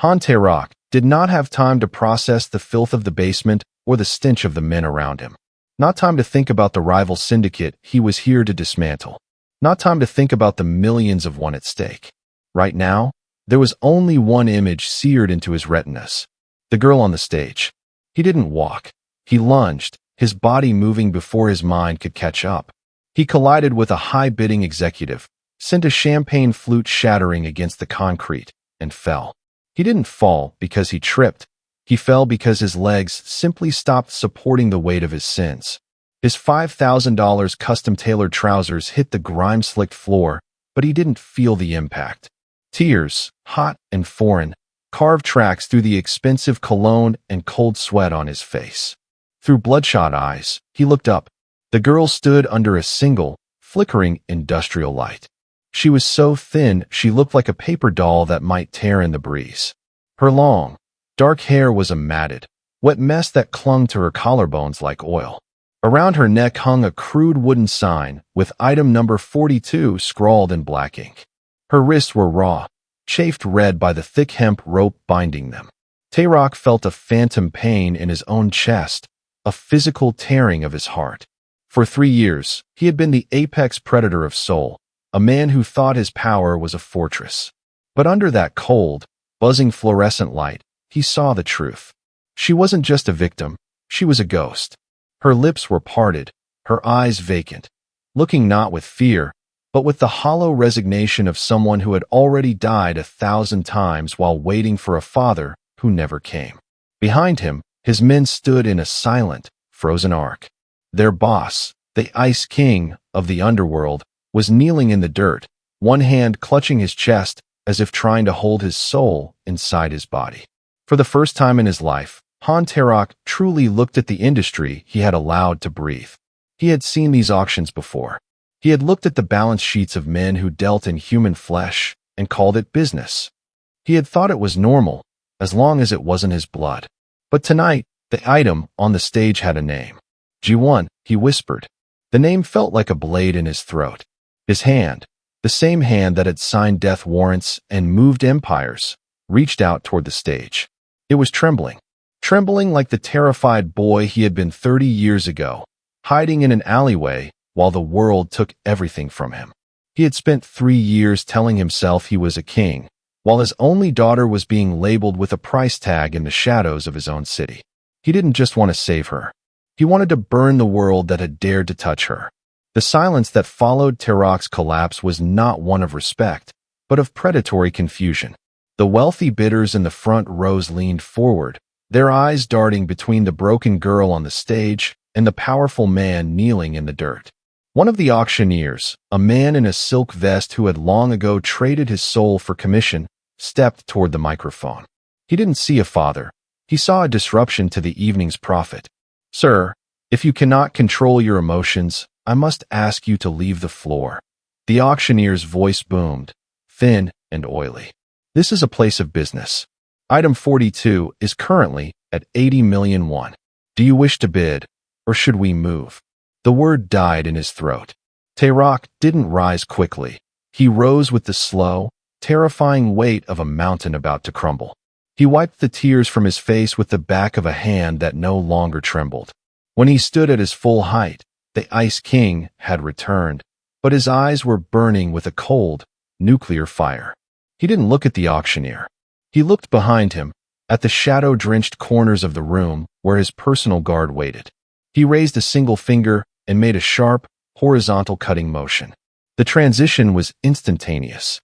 Tae-Rok did not have time to process the filth of the basement or the stench of the men around him. Not time to think about the rival syndicate he was here to dismantle. Not time to think about the millions of one at stake. Right now, there was only one image seared into his retinas. The girl on the stage. He didn't walk. He lunged, his body moving before his mind could catch up. He collided with a high-bidding executive, sent a champagne flute shattering against the concrete, and fell. He didn't fall because he tripped. He fell because his legs simply stopped supporting the weight of his sins. His $5,000 custom-tailored trousers hit the grime-slicked floor, but he didn't feel the impact. Tears, hot and foreign, carved tracks through the expensive cologne and cold sweat on his face. Through bloodshot eyes, he looked up. The girl stood under a single, flickering industrial light. She was so thin she looked like a paper doll that might tear in the breeze. Her long, dark hair was a matted, wet mess that clung to her collarbones like oil. Around her neck hung a crude wooden sign with item number 42 scrawled in black ink. Her wrists were raw, chafed red by the thick hemp rope binding them. Tae-Rok felt a phantom pain in his own chest, a physical tearing of his heart. For 3 years, he had been the apex predator of Seoul, a man who thought his power was a fortress. But under that cold, buzzing fluorescent light, he saw the truth. She wasn't just a victim, she was a ghost. Her lips were parted, her eyes vacant, looking not with fear, but with the hollow resignation of someone who had already died 1,000 times while waiting for a father who never came. Behind him, his men stood in a silent, frozen arc. Their boss, the Ice King of the underworld, was kneeling in the dirt, one hand clutching his chest as if trying to hold his soul inside his body. For the first time in his life, Tae-Rok truly looked at the industry he had allowed to breathe. He had seen these auctions before. He had looked at the balance sheets of men who dealt in human flesh and called it business. He had thought it was normal, as long as it wasn't his blood. But tonight, the item on the stage had a name. G1, he whispered. The name felt like a blade in his throat. His hand, the same hand that had signed death warrants and moved empires, reached out toward the stage. It was trembling like the terrified boy he had been 30 years ago, hiding in an alleyway while the world took everything from him. He had spent 3 years telling himself he was a king, while his only daughter was being labeled with a price tag in the shadows of his own city. He didn't just want to save her. He wanted to burn the world that had dared to touch her. The silence that followed Tae-Rok's collapse was not one of respect, but of predatory confusion. The wealthy bidders in the front rows leaned forward, their eyes darting between the broken girl on the stage and the powerful man kneeling in the dirt. One of the auctioneers, a man in a silk vest who had long ago traded his soul for commission, stepped toward the microphone. He didn't see a father. He saw a disruption to the evening's profit. Sir, if you cannot control your emotions, I must ask you to leave the floor. The auctioneer's voice boomed, thin and oily. This is a place of business. Item 42 is currently at 80 million won. Do you wish to bid, or should we move? The word died in his throat. Tae-Rok didn't rise quickly. He rose with the slow, terrifying weight of a mountain about to crumble. He wiped the tears from his face with the back of a hand that no longer trembled. When he stood at his full height, the Ice King had returned, but his eyes were burning with a cold, nuclear fire. He didn't look at the auctioneer. He looked behind him, at the shadow-drenched corners of the room where his personal guard waited. He raised a single finger and made a sharp, horizontal cutting motion. The transition was instantaneous.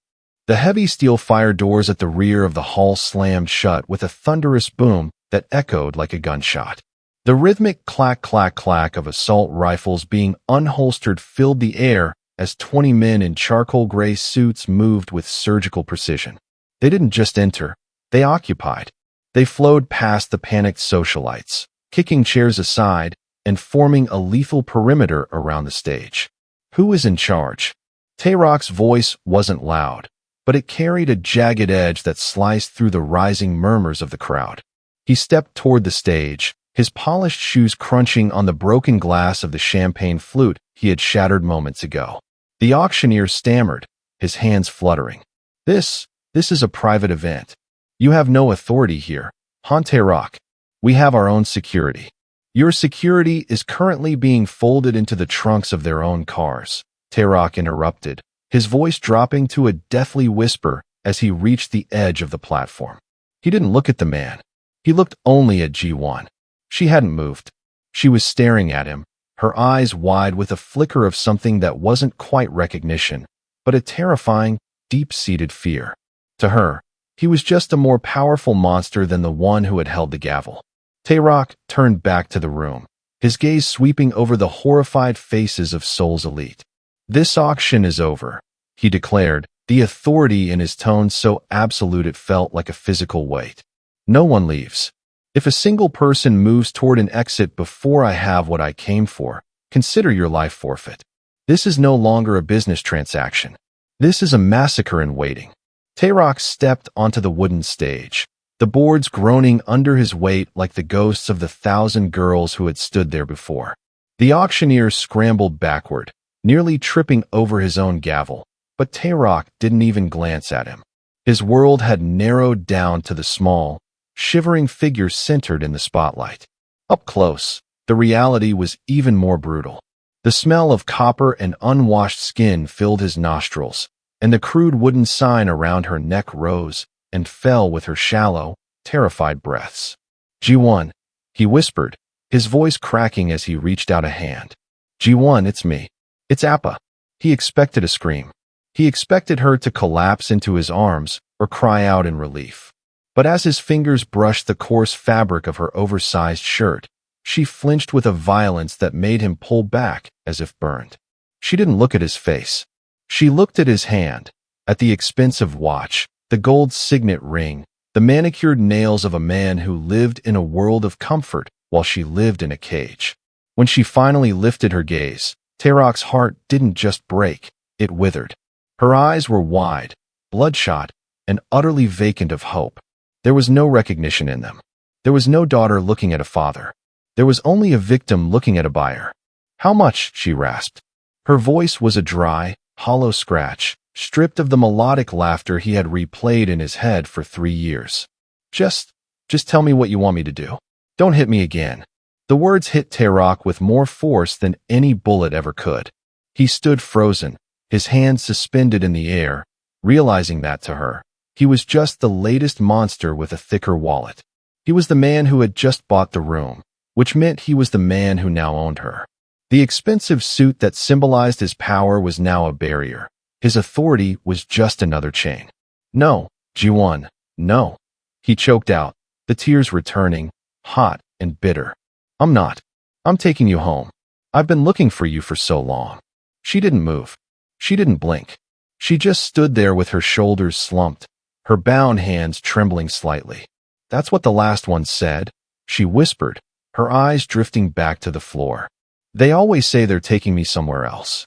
The heavy steel fire doors at the rear of the hall slammed shut with a thunderous boom that echoed like a gunshot. The rhythmic clack-clack-clack of assault rifles being unholstered filled the air as 20 men in charcoal gray suits moved with surgical precision. They didn't just enter, they occupied. They flowed past the panicked socialites, kicking chairs aside and forming a lethal perimeter around the stage. Who was in charge? Tae-Rok's voice wasn't loud, but it carried a jagged edge that sliced through the rising murmurs of the crowd. He stepped toward the stage, his polished shoes crunching on the broken glass of the champagne flute he had shattered moments ago. The auctioneer stammered, his hands fluttering. This is a private event. You have no authority here. Tae-Rok. We have our own security. Your security is currently being folded into the trunks of their own cars. Tae-Rok interrupted, his voice dropping to a deathly whisper as he reached the edge of the platform. He didn't look at the man. He looked only at Ji-won. She hadn't moved. She was staring at him, her eyes wide with a flicker of something that wasn't quite recognition, but a terrifying, deep-seated fear. To her, he was just a more powerful monster than the one who had held the gavel. Tae-Rok turned back to the room, his gaze sweeping over the horrified faces of Seoul's elite. This auction is over, he declared, the authority in his tone so absolute it felt like a physical weight. No one leaves. If a single person moves toward an exit before I have what I came for, consider your life forfeit. This is no longer a business transaction. This is a massacre in waiting. Tae-Rok stepped onto the wooden stage, the boards groaning under his weight like the ghosts of the 1,000 girls who had stood there before. The auctioneer scrambled backward, nearly tripping over his own gavel, but Tae-Rok didn't even glance at him. His world had narrowed down to the small, shivering figure centered in the spotlight. Up close, the reality was even more brutal. The smell of copper and unwashed skin filled his nostrils, and the crude wooden sign around her neck rose and fell with her shallow, terrified breaths. Ji-won, he whispered, his voice cracking as he reached out a hand. Ji-won, it's me. It's Appa. He expected a scream. He expected her to collapse into his arms or cry out in relief. But as his fingers brushed the coarse fabric of her oversized shirt, she flinched with a violence that made him pull back as if burned. She didn't look at his face. She looked at his hand, at the expensive watch, the gold signet ring, the manicured nails of a man who lived in a world of comfort while she lived in a cage. When she finally lifted her gaze, Tae-Rok's heart didn't just break, it withered. Her eyes were wide, bloodshot, and utterly vacant of hope. There was no recognition in them. There was no daughter looking at a father. There was only a victim looking at a buyer. How much? She rasped. Her voice was a dry, hollow scratch, stripped of the melodic laughter he had replayed in his head for 3 years. Just tell me what you want me to do. Don't hit me again. The words hit Tae-Rok with more force than any bullet ever could. He stood frozen, his hands suspended in the air, realizing that to her, he was just the latest monster with a thicker wallet. He was the man who had just bought the room, which meant he was the man who now owned her. The expensive suit that symbolized his power was now a barrier. His authority was just another chain. No, Ji-won, no. He choked out, the tears returning, hot and bitter. I'm not. I'm taking you home. I've been looking for you for so long. She didn't move. She didn't blink. She just stood there with her shoulders slumped, her bound hands trembling slightly. That's what the last one said, she whispered, her eyes drifting back to the floor. They always say they're taking me somewhere else.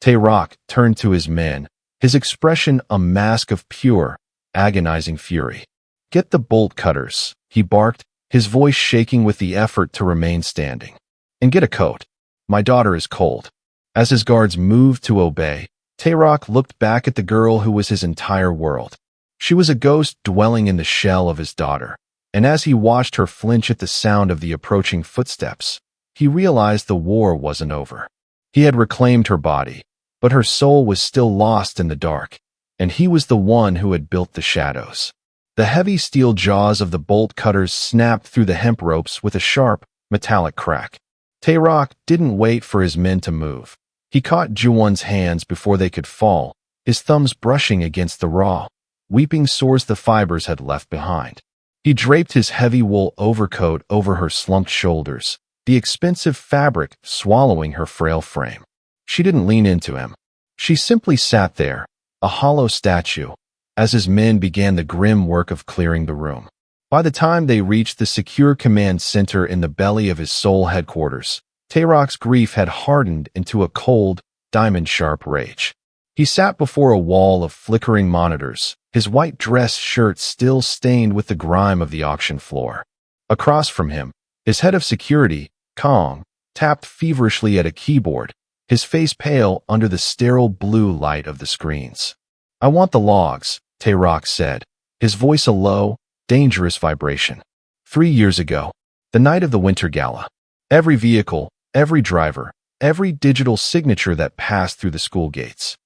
Tae-Rok turned to his men, his expression a mask of pure, agonizing fury. Get the bolt cutters, he barked, his voice shaking with the effort to remain standing. And get a coat. My daughter is cold. As his guards moved to obey, Tae-Rok looked back at the girl who was his entire world. She was a ghost dwelling in the shell of his daughter, and as he watched her flinch at the sound of the approaching footsteps, he realized the war wasn't over. He had reclaimed her body, but her soul was still lost in the dark, and he was the one who had built the shadows. The heavy steel jaws of the bolt cutters snapped through the hemp ropes with a sharp, metallic crack. Tae-Rok didn't wait for his men to move. He caught Ji-won's hands before they could fall, his thumbs brushing against the raw, weeping sores the fibers had left behind. He draped his heavy wool overcoat over her slumped shoulders, the expensive fabric swallowing her frail frame. She didn't lean into him. She simply sat there, a hollow statue, as his men began the grim work of clearing the room. By the time they reached the secure command center in the belly of his Seoul headquarters, Tae-Rok's grief had hardened into a cold, diamond-sharp rage. He sat before a wall of flickering monitors, his white dress shirt still stained with the grime of the auction floor. Across from him, his head of security, Kong, tapped feverishly at a keyboard, his face pale under the sterile blue light of the screens. I want the logs, Tae-Rok said, his voice a low, dangerous vibration. 3 years ago, the night of the Winter Gala. Every vehicle, every driver, every digital signature that passed through the school gates.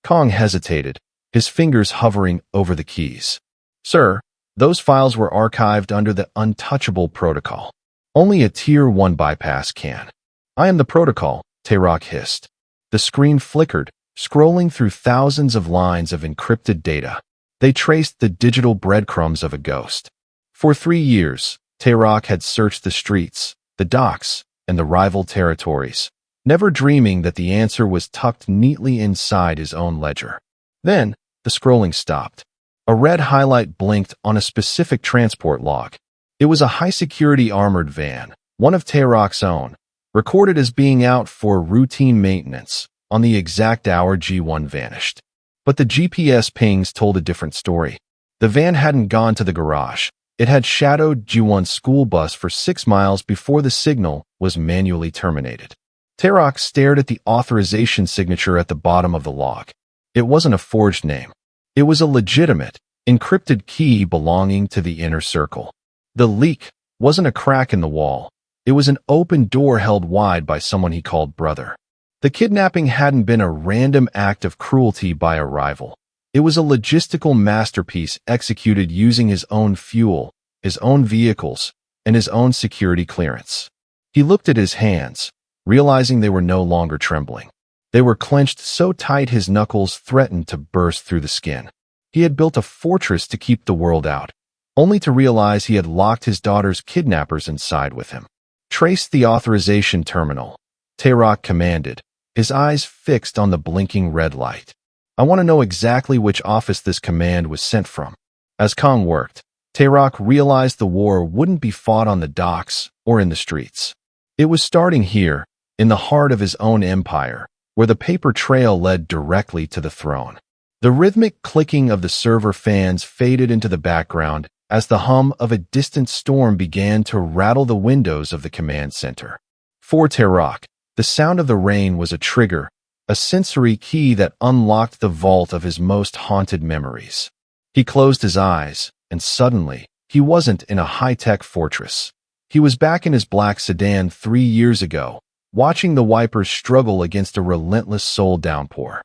Kong hesitated, his fingers hovering over the keys. Sir, those files were archived under the untouchable protocol. Only a Tier 1 bypass can. I am the protocol, Tae-Rok hissed. The screen flickered, scrolling through thousands of lines of encrypted data. They traced the digital breadcrumbs of a ghost. For 3 years, Tae-Rok had searched the streets, the docks, and the rival territories, never dreaming that the answer was tucked neatly inside his own ledger. Then, the scrolling stopped. A red highlight blinked on a specific transport log. It was a high-security armored van, one of Tae-Rok's own, recorded as being out for routine maintenance on the exact hour G1 vanished. But the GPS pings told a different story. The van hadn't gone to the garage. It had shadowed G1's school bus for 6 miles before the signal was manually terminated. Tae-Rok stared at the authorization signature at the bottom of the log. It wasn't a forged name. It was a legitimate, encrypted key belonging to the inner circle. The leak wasn't a crack in the wall. It was an open door held wide by someone he called brother. The kidnapping hadn't been a random act of cruelty by a rival. It was a logistical masterpiece executed using his own fuel, his own vehicles, and his own security clearance. He looked at his hands, realizing they were no longer trembling. They were clenched so tight his knuckles threatened to burst through the skin. He had built a fortress to keep the world out, only to realize he had locked his daughter's kidnappers inside with him. Trace the authorization terminal, Tae-Rok commanded, his eyes fixed on the blinking red light. I want to know exactly which office this command was sent from. As Kong worked, Tae-Rok realized the war wouldn't be fought on the docks or in the streets. It was starting here, in the heart of his own empire, where the paper trail led directly to the throne. The rhythmic clicking of the server fans faded into the background as the hum of a distant storm began to rattle the windows of the command center. For Tae-Rok, the sound of the rain was a trigger, a sensory key that unlocked the vault of his most haunted memories. He closed his eyes, and suddenly, he wasn't in a high-tech fortress. He was back in his black sedan 3 years ago, watching the wipers struggle against a relentless Seoul downpour.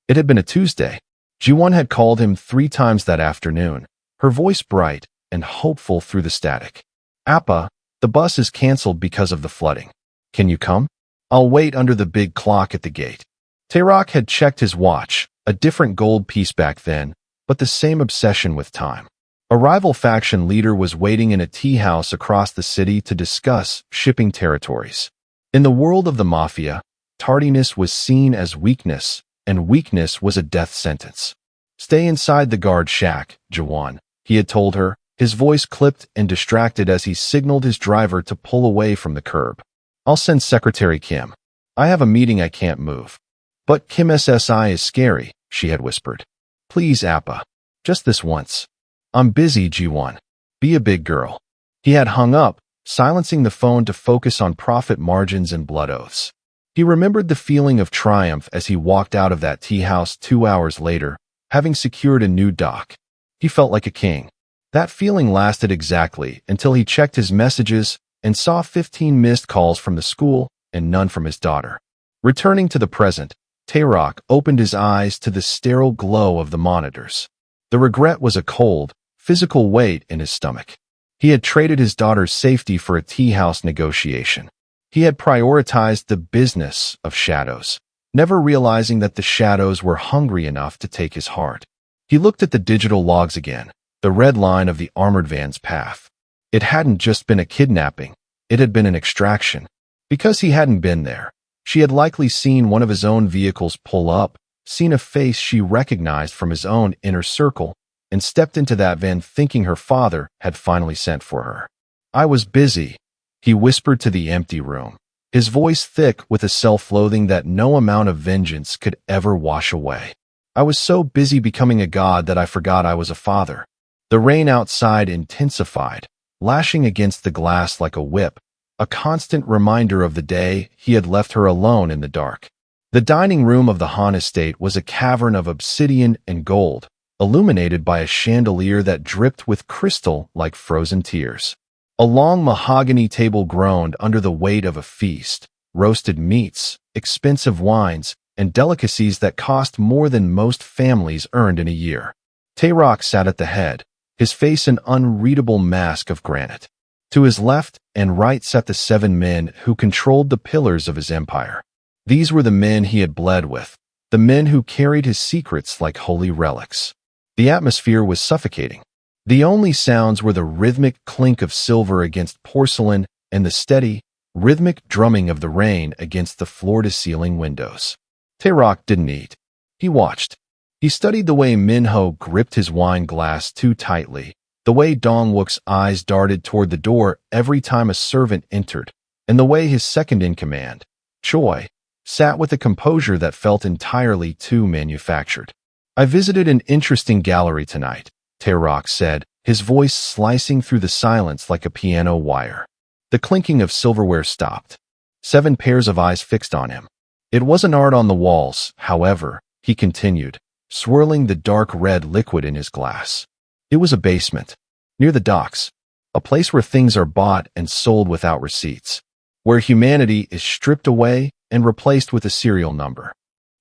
It had been a Tuesday. Ji-won had called him 3 times that afternoon, her voice bright and hopeful through the static. Appa, the bus is canceled because of the flooding. Can you come? I'll wait under the big clock at the gate. Tae-Rok had checked his watch, a different gold piece back then, but the same obsession with time. A rival faction leader was waiting in a tea house across the city to discuss shipping territories. In the world of the Mafia, tardiness was seen as weakness, and weakness was a death sentence. Stay inside the guard shack, Ji-won, he had told her, his voice clipped and distracted as he signaled his driver to pull away from the curb. I'll send Secretary Kim. I have a meeting I can't move. But Kim SSI is scary, she had whispered. Please, Appa. Just this once. I'm busy, Ji-won. Be a big girl. He had hung up, silencing the phone to focus on profit margins and blood oaths. He remembered the feeling of triumph as he walked out of that tea house 2 hours later, having secured a new dock. He felt like a king. That feeling lasted exactly until he checked his messages and saw 15 missed calls from the school and none from his daughter. Returning to the present, Tae-Rok opened his eyes to the sterile glow of the monitors. The regret was a cold, physical weight in his stomach. He had traded his daughter's safety for a tea house negotiation. He had prioritized the business of shadows, never realizing that the shadows were hungry enough to take his heart. He looked at the digital logs again, the red line of the armored van's path. It hadn't just been a kidnapping, it had been an extraction. Because he hadn't been there, she had likely seen one of his own vehicles pull up, seen a face she recognized from his own inner circle, and stepped into that van thinking her father had finally sent for her. I was busy, he whispered to the empty room, his voice thick with a self-loathing that no amount of vengeance could ever wash away. I was so busy becoming a god that I forgot I was a father. The rain outside intensified, lashing against the glass like a whip, a constant reminder of the day he had left her alone in the dark. The dining room of the Han estate was a cavern of obsidian and gold, illuminated by a chandelier that dripped with crystal like frozen tears. A long mahogany table groaned under the weight of a feast, roasted meats, expensive wines, and delicacies that cost more than most families earned in a year. Tae-Rok sat at the head, his face an unreadable mask of granite. To his left and right sat the 7 men who controlled the pillars of his empire. These were the men he had bled with, the men who carried his secrets like holy relics. The atmosphere was suffocating. The only sounds were the rhythmic clink of silver against porcelain and the steady, rhythmic drumming of the rain against the floor-to-ceiling windows. Tae-Rok didn't eat. He watched. He studied the way Minho gripped his wine glass too tightly, the way Dong-wook's eyes darted toward the door every time a servant entered, and the way his second-in-command, Choi, sat with a composure that felt entirely too manufactured. "I visited an interesting gallery tonight," Tae-Rok said, his voice slicing through the silence like a piano wire. The clinking of silverware stopped. 7 pairs of eyes fixed on him. "It wasn't art on the walls, however," he continued, swirling the dark red liquid in his glass. "It was a basement, near the docks, a place where things are bought and sold without receipts, where humanity is stripped away and replaced with a serial number."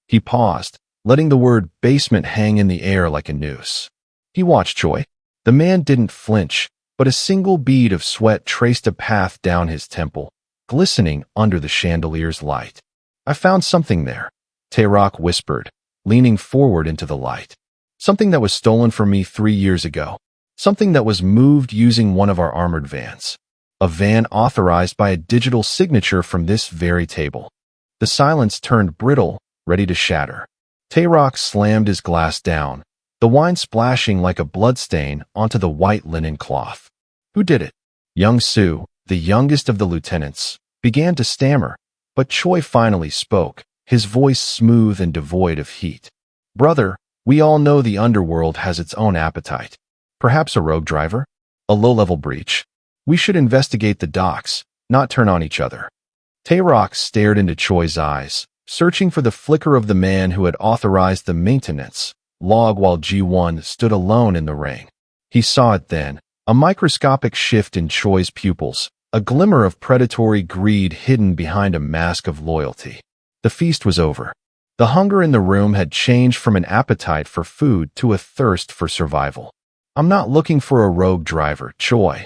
He paused, letting the word basement hang in the air like a noose. He watched Choi. The man didn't flinch, but a single bead of sweat traced a path down his temple, glistening under the chandelier's light. "I found something there," Tae-Rok whispered, leaning forward into the light. "Something that was stolen from me 3 years ago. Something that was moved using one of our armored vans. A van authorized by a digital signature from this very table." The silence turned brittle, ready to shatter. Tae-Rok slammed his glass down, the wine splashing like a bloodstain onto the white linen cloth. "Who did it?" Young Soo, the youngest of the lieutenants, began to stammer, but Choi finally spoke, his voice smooth and devoid of heat. "Brother, we all know the underworld has its own appetite. Perhaps a rogue driver? A low-level breach? We should investigate the docks, not turn on each other." Tae-Rok stared into Choi's eyes, searching for the flicker of the man who had authorized the maintenance log while Ji-won stood alone in the ring. He saw it then, a microscopic shift in Choi's pupils, a glimmer of predatory greed hidden behind a mask of loyalty. The feast was over. The hunger in the room had changed from an appetite for food to a thirst for survival. "I'm not looking for a rogue driver, Choi,"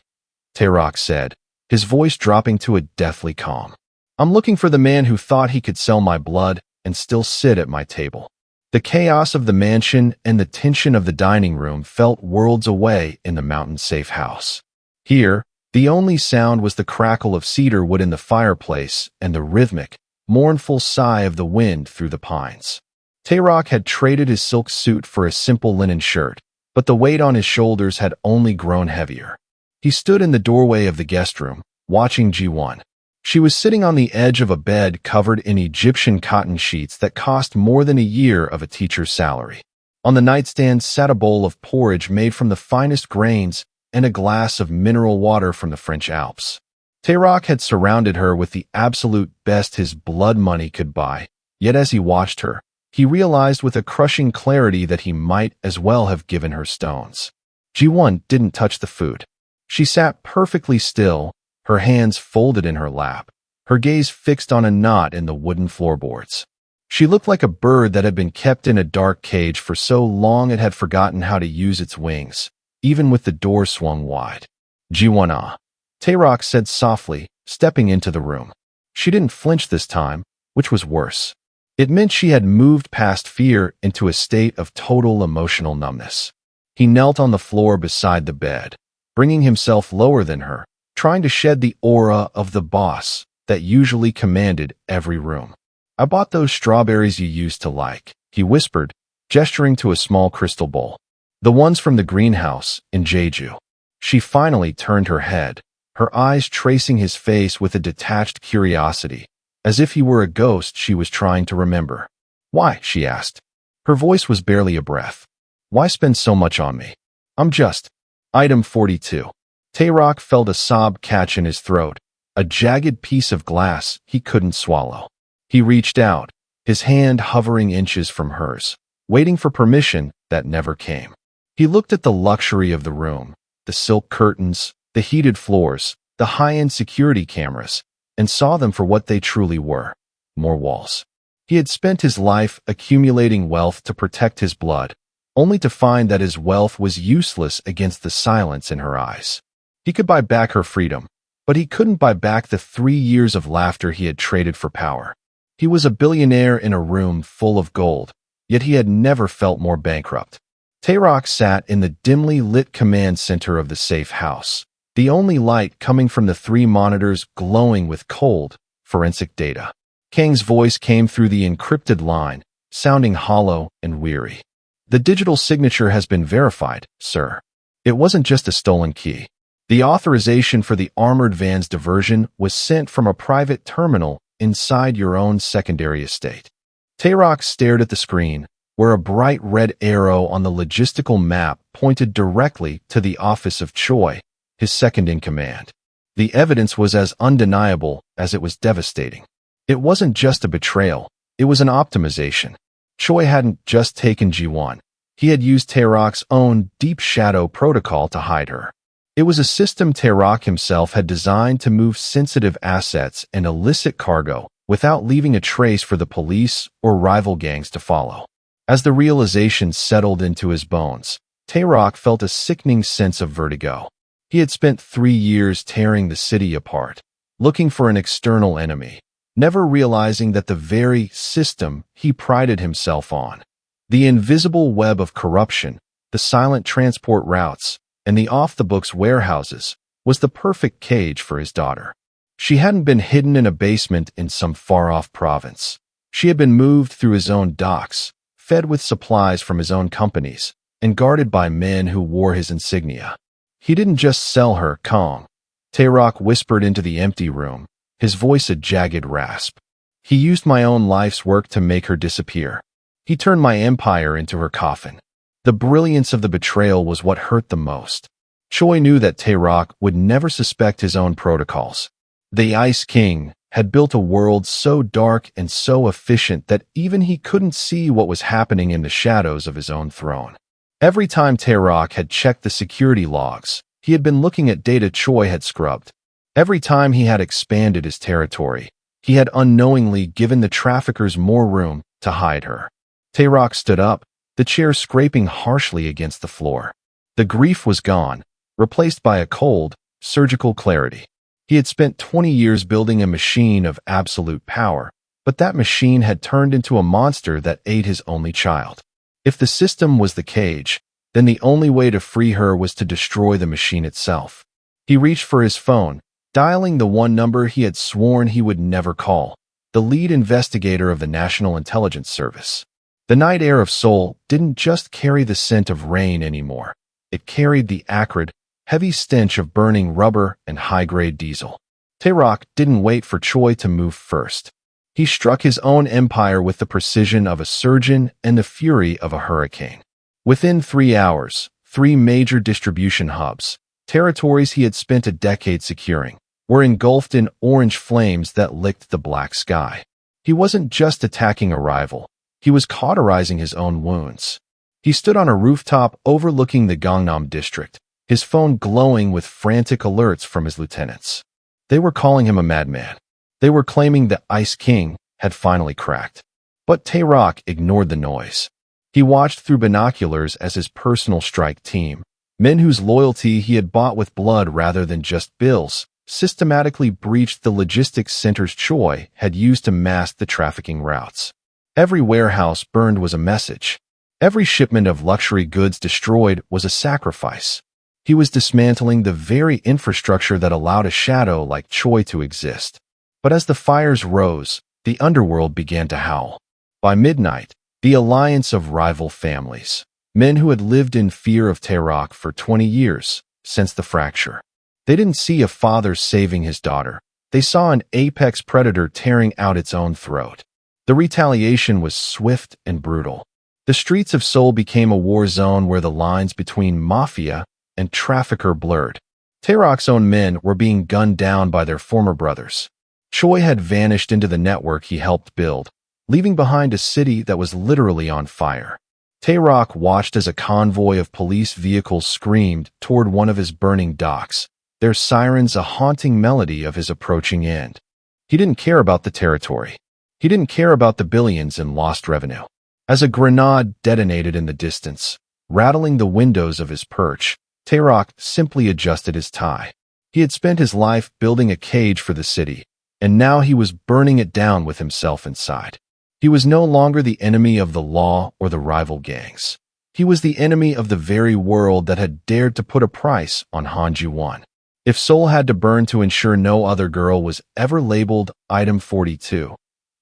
Tae-Rok said, his voice dropping to a deathly calm. "I'm looking for the man who thought he could sell my blood and still sit at my table." The chaos of the mansion and the tension of the dining room felt worlds away in the mountain-safe house. Here, the only sound was the crackle of cedar wood in the fireplace and the rhythmic, mournful sigh of the wind through the pines. Tae-Rok had traded his silk suit for a simple linen shirt, but the weight on his shoulders had only grown heavier. He stood in the doorway of the guest room, watching Ji-won. She was sitting on the edge of a bed covered in Egyptian cotton sheets that cost more than a year of a teacher's salary. On the nightstand sat a bowl of porridge made from the finest grains and a glass of mineral water from the French Alps. Tae-Rok had surrounded her with the absolute best his blood money could buy, yet as he watched her, he realized with a crushing clarity that he might as well have given her stones. Ji-won didn't touch the food. She sat perfectly still, her hands folded in her lap, her gaze fixed on a knot in the wooden floorboards. She looked like a bird that had been kept in a dark cage for so long it had forgotten how to use its wings, even with the door swung wide. "Ji-won-ah," Tae-Rok said softly, stepping into the room. She didn't flinch this time, which was worse. It meant she had moved past fear into a state of total emotional numbness. He knelt on the floor beside the bed, bringing himself lower than her, trying to shed the aura of the boss that usually commanded every room. "I bought those strawberries you used to like," he whispered, gesturing to a small crystal bowl. "The ones from the greenhouse in Jeju." She finally turned her head, her eyes tracing his face with a detached curiosity, as if he were a ghost she was trying to remember. "Why?" she asked. Her voice was barely a breath. "Why spend so much on me? I'm just..." Item 42. Tae-Rok felt a sob catch in his throat, a jagged piece of glass he couldn't swallow. He reached out, his hand hovering inches from hers, waiting for permission that never came. He looked at the luxury of the room, the silk curtains, the heated floors, the high-end security cameras, and saw them for what they truly were: more walls. He had spent his life accumulating wealth to protect his blood, only to find that his wealth was useless against the silence in her eyes. He could buy back her freedom, but he couldn't buy back the 3 years of laughter he had traded for power. He was a billionaire in a room full of gold, yet he had never felt more bankrupt. Tae-Rok sat in the dimly lit command center of the safe house, the only light coming from the 3 monitors glowing with cold, forensic data. Kang's voice came through the encrypted line, sounding hollow and weary. "The digital signature has been verified, sir. It wasn't just a stolen key. The authorization for the armored van's diversion was sent from a private terminal inside your own secondary estate." Tae-Rok stared at the screen, where a bright red arrow on the logistical map pointed directly to the office of Choi, his second-in-command. The evidence was as undeniable as it was devastating. It wasn't just a betrayal, it was an optimization. Choi hadn't just taken Ji-won. He had used Tae-Rok's own Deep Shadow protocol to hide her. It was a system Tae-Rok himself had designed to move sensitive assets and illicit cargo without leaving a trace for the police or rival gangs to follow. As the realization settled into his bones, Tae-Rok felt a sickening sense of vertigo. He had spent 3 years tearing the city apart, looking for an external enemy, never realizing that the very system he prided himself on, the invisible web of corruption, the silent transport routes, and the off-the-books warehouses, was the perfect cage for his daughter. She hadn't been hidden in a basement in some far-off province. She had been moved through his own docks, fed with supplies from his own companies, and guarded by men who wore his insignia. He didn't just sell her, Kong. Tae-Rok whispered into the empty room, his voice a jagged rasp. He used my own life's work to make her disappear. He turned my empire into her coffin. The brilliance of the betrayal was what hurt the most. Choi knew that Tae-Rok would never suspect his own protocols. The Ice King had built a world so dark and so efficient that even he couldn't see what was happening in the shadows of his own throne. Every time Tae-Rok had checked the security logs, he had been looking at data Choi had scrubbed. Every time he had expanded his territory, he had unknowingly given the traffickers more room to hide her. Tae-Rok stood up, the chair scraping harshly against the floor. The grief was gone, replaced by a cold, surgical clarity. He had spent 20 years building a machine of absolute power, but that machine had turned into a monster that ate his only child. If the system was the cage, then the only way to free her was to destroy the machine itself. He reached for his phone, dialing the one number he had sworn he would never call, the lead investigator of the National Intelligence Service. The night air of Seoul didn't just carry the scent of rain anymore. It carried the acrid, heavy stench of burning rubber and high-grade diesel. Tae-Rok didn't wait for Choi to move first. He struck his own empire with the precision of a surgeon and the fury of a hurricane. Within 3 hours, 3 major distribution hubs, territories he had spent a decade securing, were engulfed in orange flames that licked the black sky. He wasn't just attacking a rival. He was cauterizing his own wounds. He stood on a rooftop overlooking the Gangnam district, his phone glowing with frantic alerts from his lieutenants. They were calling him a madman. They were claiming the Ice King had finally cracked. But Tae-Rok ignored the noise. He watched through binoculars as his personal strike team, men whose loyalty he had bought with blood rather than just bills, systematically breached the logistics centers Choi had used to mask the trafficking routes. Every warehouse burned was a message. Every shipment of luxury goods destroyed was a sacrifice. He was dismantling the very infrastructure that allowed a shadow like Choi to exist. But as the fires rose, the underworld began to howl. By midnight, the alliance of rival families, men who had lived in fear of Tae-Rok for 20 years, sensed the fracture. They didn't see a father saving his daughter. They saw an apex predator tearing out its own throat. The retaliation was swift and brutal. The streets of Seoul became a war zone where the lines between Mafia and trafficker blurred. Tae-Rok's own men were being gunned down by their former brothers. Choi had vanished into the network he helped build, leaving behind a city that was literally on fire. Tae-Rok watched as a convoy of police vehicles screamed toward one of his burning docks, their sirens a haunting melody of his approaching end. He didn't care about the territory. He didn't care about the billions in lost revenue. As a grenade detonated in the distance, rattling the windows of his perch, Tae-Rok simply adjusted his tie. He had spent his life building a cage for the city, and now he was burning it down with himself inside. He was no longer the enemy of the law or the rival gangs. He was the enemy of the very world that had dared to put a price on Han Ji-won. If Seoul had to burn to ensure no other girl was ever labeled Item 42,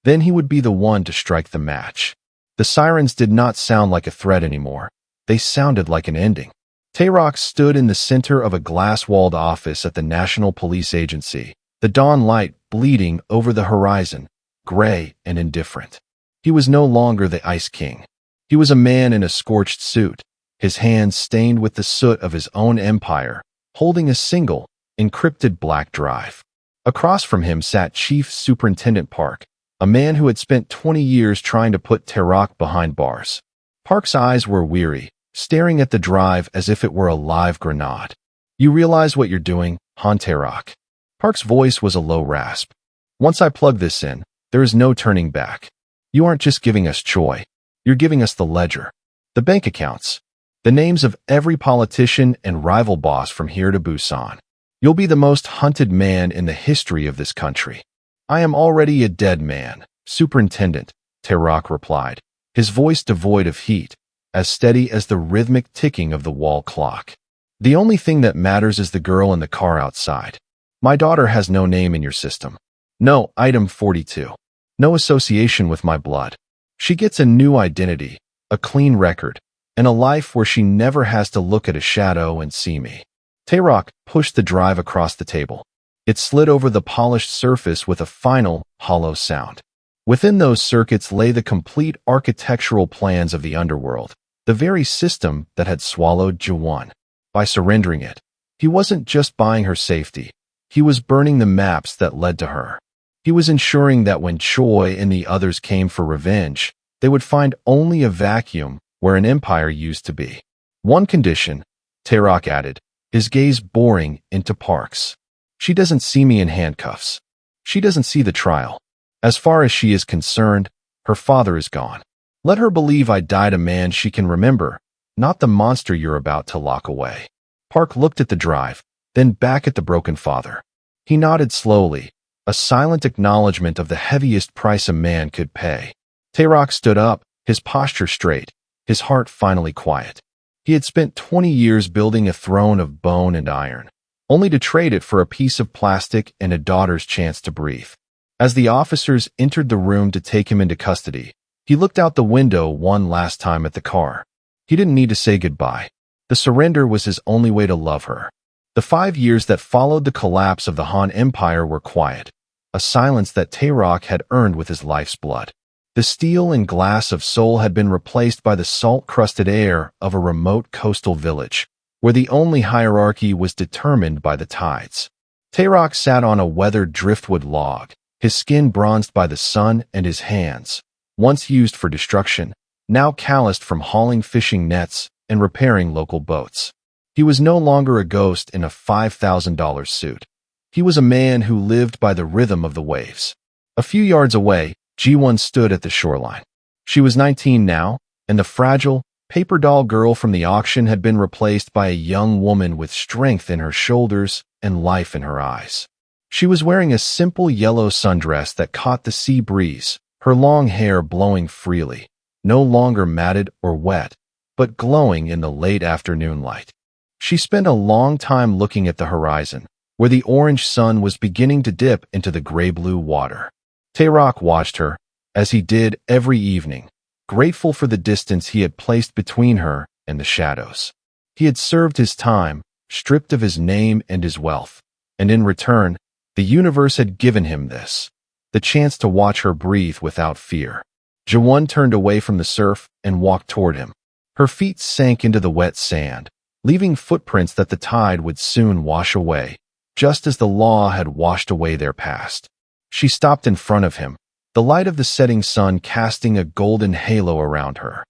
then he would be the one to strike the match. The sirens did not sound like a threat anymore. They sounded like an ending. Tae-Rok stood in the center of a glass-walled office at the National Police Agency, the dawn light bleeding over the horizon, gray and indifferent. He was no longer the Ice King. He was a man in a scorched suit, his hands stained with the soot of his own empire, holding a single, encrypted black drive. Across from him sat Chief Superintendent Park, a man who had spent 20 years trying to put Tae-Rok behind bars. Park's eyes were weary, staring at the drive as if it were a live grenade. "You realize what you're doing, Han Tae-Rok?" Park's voice was a low rasp. "Once I plug this in, there is no turning back. You aren't just giving us Choi. You're giving us the ledger, the bank accounts, the names of every politician and rival boss from here to Busan. You'll be the most hunted man in the history of this country." "I am already a dead man, Superintendent," Tae-Rok replied, his voice devoid of heat, as steady as the rhythmic ticking of the wall clock. "The only thing that matters is the girl in the car outside. My daughter has no name in your system. No Item 42. No association with my blood. She gets a new identity, a clean record, and a life where she never has to look at a shadow and see me." Tae-Rok pushed the drive across the table. It slid over the polished surface with a final, hollow sound. Within those circuits lay the complete architectural plans of the underworld, the very system that had swallowed Ji-won. By surrendering it, he wasn't just buying her safety. He was burning the maps that led to her. He was ensuring that when Choi and the others came for revenge, they would find only a vacuum where an empire used to be. "One condition," Tae-Rok added, his gaze boring into Park's. "She doesn't see me in handcuffs. She doesn't see the trial. As far as she is concerned, her father is gone. Let her believe I died a man she can remember, not the monster you're about to lock away." Park looked at the drive, then back at the broken father. He nodded slowly, a silent acknowledgement of the heaviest price a man could pay. Tae-Rok stood up, his posture straight, his heart finally quiet. He had spent 20 years building a throne of bone and iron, only to trade it for a piece of plastic and a daughter's chance to breathe. As the officers entered the room to take him into custody, he looked out the window one last time at the car. He didn't need to say goodbye. The surrender was his only way to love her. The 5 years that followed the collapse of the Han Empire were quiet, a silence that Tae-Rok had earned with his life's blood. The steel and glass of Seoul had been replaced by the salt-crusted air of a remote coastal village, where the only hierarchy was determined by the tides. Tae-Rok sat on a weathered driftwood log, his skin bronzed by the sun, and his hands, once used for destruction, now calloused from hauling fishing nets and repairing local boats. He was no longer a ghost in a $5,000 suit. He was a man who lived by the rhythm of the waves. A few yards away, Ji-won stood at the shoreline. She was 19 now, and the fragile, paper doll girl from the auction had been replaced by a young woman with strength in her shoulders and life in her eyes. She was wearing a simple yellow sundress that caught the sea breeze, her long hair blowing freely, no longer matted or wet, but glowing in the late afternoon light. She spent a long time looking at the horizon, where the orange sun was beginning to dip into the gray-blue water. Tae-Rok watched her, as he did every evening, grateful for the distance he had placed between her and the shadows. He had served his time, stripped of his name and his wealth, and in return, the universe had given him this, the chance to watch her breathe without fear. Ji-won turned away from the surf and walked toward him. Her feet sank into the wet sand, leaving footprints that the tide would soon wash away, just as the law had washed away their past. She stopped in front of him, the light of the setting sun casting a golden halo around her.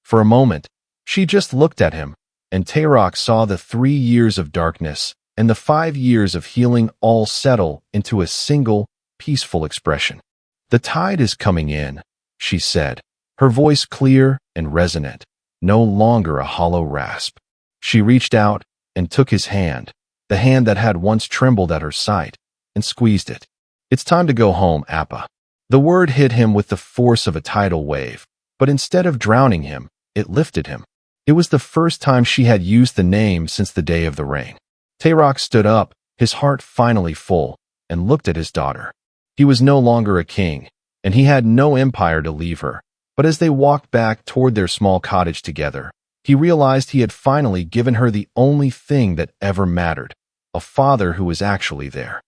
For a moment, she just looked at him, and Tae-Rok saw the 3 years of darkness and the 5 years of healing all settle into a single, peaceful expression. "The tide is coming in," she said, her voice clear and resonant, no longer a hollow rasp. She reached out and took his hand, the hand that had once trembled at her sight, and squeezed it. "It's time to go home, Appa." The word hit him with the force of a tidal wave, but instead of drowning him, it lifted him. It was the first time she had used the name since the day of the rain. Tae-Rok stood up, his heart finally full, and looked at his daughter. He was no longer a king, and he had no empire to leave her, but as they walked back toward their small cottage together, he realized he had finally given her the only thing that ever mattered, a father who was actually there.